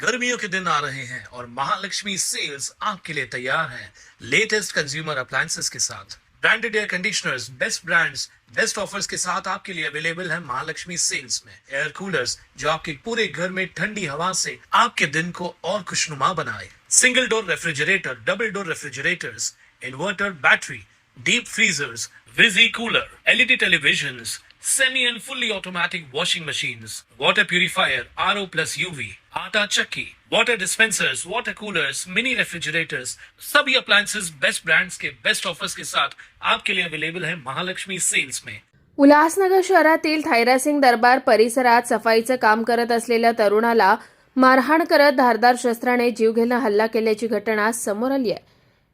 गर्मियों के दिन आ रहे हैं और महालक्ष्मी सेल्स आपके लिए तैयार है लेटेस्ट कंज्यूमर अप्लायंसेस के साथ। Branded air conditioners, best brands, best offers के साथ आपके लिए अवेलेबल है महालक्ष्मी सेल्स में। एयर कूलर्स जो आपके पूरे घर में ठंडी हवा से आपके दिन को और खुशनुमा बनाए। Single door refrigerator, double door refrigerators, inverter battery, deep freezers, visi cooler, LED televisions, semi and fully automatic washing machines, water purifier, RO plus UV, आटा चक्की, water dispensers, water coolers, mini refrigerators, सभी appliances best brands के best offers के साथ आपके लिए available है Mahalakshmi sales में। उल्हासनगर शहरातील थायरासिंग दरबार परिसरात सफाईचं काम करत असलेल्या तरुणाला मारहाण करत धारदार शस्त्राने जीवघेणा हल्ला केल्याची घटना समोर आली आहे।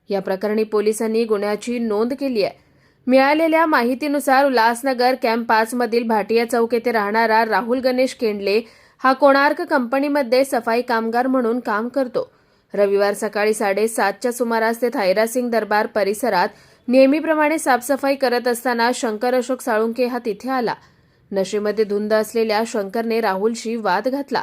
या प्रकरणी पोलिसांनी गुन्ह्याची नोंद केली आहे। मिळालेल्या माहितीनुसार उल्हासनगर कॅम्प 5 मधील भाटिया चौक येथे राहणारा राहुल गणेश केंडले हा कोणार्क कंपनीमध्ये सफाई कामगार म्हणून काम करतो। रविवार सकाळी 7:30च्या सुमारास ते थायरासिंग दरबार परिसरात नेहमीप्रमाणे साफसफाई करत असताना शंकर अशोक साळुंके हा तिथे आला। नशेमध्ये धुंद असलेल्या शंकरने राहुलशी वाद घातला।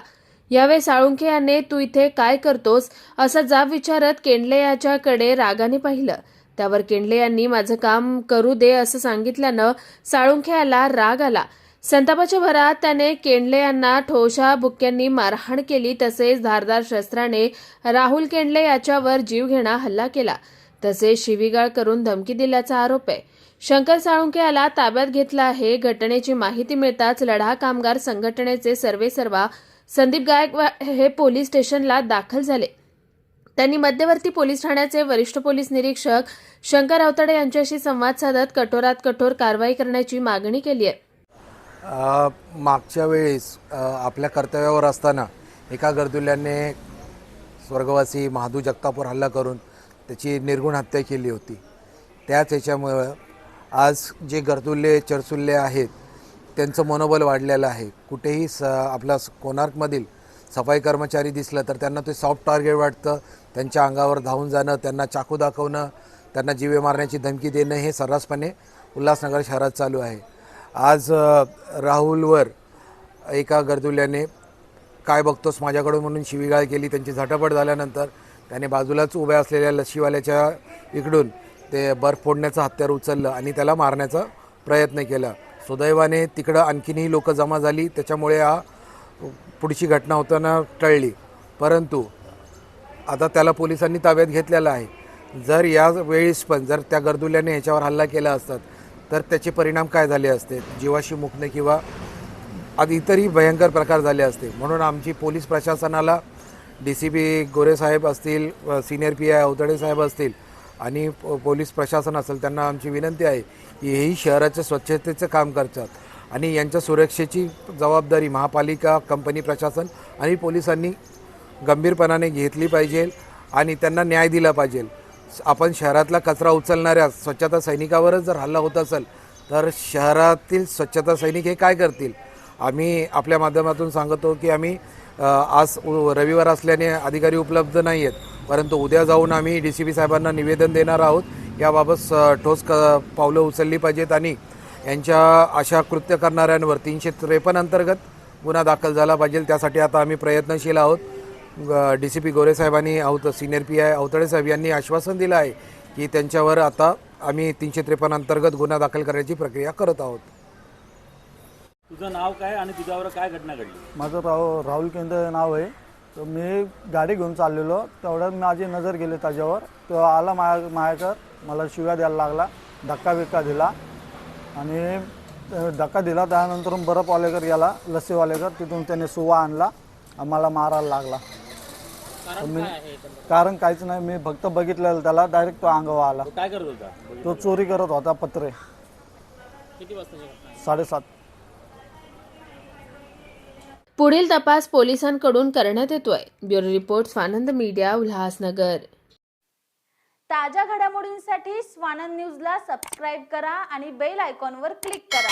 यावेळी साळुंके याने "तू इथे काय करतोस?" असा जाब विचारत केंडले याच्याकडे रागाने पाहिलं। त्यावर केंडले यांनी "माझं काम करू दे" असं सांगितल्यानं साळुंखे याला राग आला। संतापाच्या भरात त्याने केंडले यांना ठोशा बुक्क्यांनी मारहाण केली। तसेच धारदार शस्त्राने राहुल केंडले याच्यावर जीवघेणा हल्ला केला। तसेच शिवीगाळ करून धमकी दिल्याचा आरोप आहे। शंकर साळुंखे याला ताब्यात घेतलं आहे। घटनेची माहिती मिळताच लढा कामगार संघटनेचे सर्वेसर्वा संदीप गायकवाड हे पोलीस स्टेशनला दाखल झाले। त्यांनी मध्यवर्ती पोलीस ठाण्याचे वरिष्ठ पोलीस निरीक्षक शंकर अवतडे यांच्याशी संवाद साधत कठोरात कठोर कारवाई करण्याची मागणी केली आहे। मागच्या वेळेस आपल्या कर्तव्यावर असताना एका गर्दुल्याने स्वर्गवासी महादू जगतापवर हल्ला करून त्याची निर्गुण हत्या केली होती। त्याच याच्यामुळे आज जे गर्दुल्ले चरसुल्ले आहेत त्यांचं मनोबल वाढलेलं आहे। कुठेही आपला कोणार्कमधील सफाई कर्मचारी दिसलं तर त्यांना ते सॉफ्ट टार्गेट वाटतं। त्यांच्या अंगावर धावून जाणं, त्यांना चाकू दाखवणं, त्यांना जीवे मारण्याची धमकी देणं हे सर्रासपणे उल्हासनगर शहरात चालू आहे। आज राहुलवर एका गर्दुल्याने "काय बघतोस माझ्याकडून" म्हणून शिवीगाळ केली। त्यांची झटापट झाल्यानंतर त्याने बाजूलाच उभ्या असलेल्या लस्सीवाल्याच्या इकडून ते बर्फ फोडण्याचं हत्यार उचललं आणि त्याला मारण्याचा प्रयत्न केला। सुदैवाने तिकडं आणखीनही लोक जमा झाली, त्याच्यामुळे पुढची घटना होताना टळली। परंतु आता त्याला पोलिसांनी ताब्यात घेतलेला आहे। जर या वेळेस पण जर त्या गर्दुल्याने ह्याच्यावर हल्ला केला असता तर त्याचे परिणाम काय झाले असते, जीवाशी मुकणे किंवा आधी इतरही भयंकर प्रकार झाले असते। म्हणून आमची पोलीस प्रशासनाला DCP गोरे साहेब असतील, सिनियर PI अवतडे साहेब असतील आणि पोलीस प्रशासन असेल त्यांना आमची विनंती आहे की हेही शहराच्या स्वच्छतेचं काम करतात आणि यांच्या सुरक्षेची जबाबदारी महापालिका, कंपनी प्रशासन आणि पोलिसांनी गंभीरपणाने घेतली पाहिजे आणि त्यांना न्याय दिला पाहिजे। आपण शहरातला कचरा उचलणाऱ्या स्वच्छता सैनिकावरच जर हल्ला होत असेल तर शहरातील स्वच्छता सैनिक हे काय करतील? आम्ही आपल्या माध्यमातून सांगतो की आम्ही आज रविवार असल्याने अधिकारी उपलब्ध नाही आहेत, परंतु उद्या जाऊन आम्ही DCP साहेबांना निवेदन देणार आहोत। याबाबत ठोस पावलं उचलली पाहिजेत आणि यांच्या अशा कृत्य करणाऱ्यांवर 353 अंतर्गत गुन्हा दाखल झाला पाहिजे। त्यासाठी आता आम्ही प्रयत्नशील आहोत। DCP गोरे साहेबांनी सिनियर PI अवतडे साहेब यांनी आश्वासन दिलं आहे की त्यांच्यावर आता आम्ही 353 अंतर्गत गुन्हा दाखल करण्याची प्रक्रिया करत आहोत। तुझं नाव काय आणि तुझ्यावर काय घटना घडली? माझं राहुल केंद्रे नाव आहे। तर मी गाडी घेऊन चाललेलो, तेवढ्यात माझी नजर गेली त्याच्यावर। तो आला माझ्याकडं, मला शिव्या द्यायला लागला, धक्का दिला आणि धक्का दिला। त्यानंतर बर्फवालेकर याला लस्सीवालेकर तिथून त्याने सुवा आणला, आम्हाला मारायला लागला। कारण काहीच नाही, मी फक्त बघितलेलं त्याला, डायरेक्ट तो अंगावर आला। काय करत होता? तो चोरी करत होता पत्रे। किती वाजता? 7:30। पुढील तपास पोलिसांकडून करण्यात येतोय। Bureau report, Swanand media, Ulhasnagar. ताज्या घडामोडींसाठी स्वानंद न्यूजला सबस्क्राईब करा आणि बेल आयकॉनवर क्लिक करा।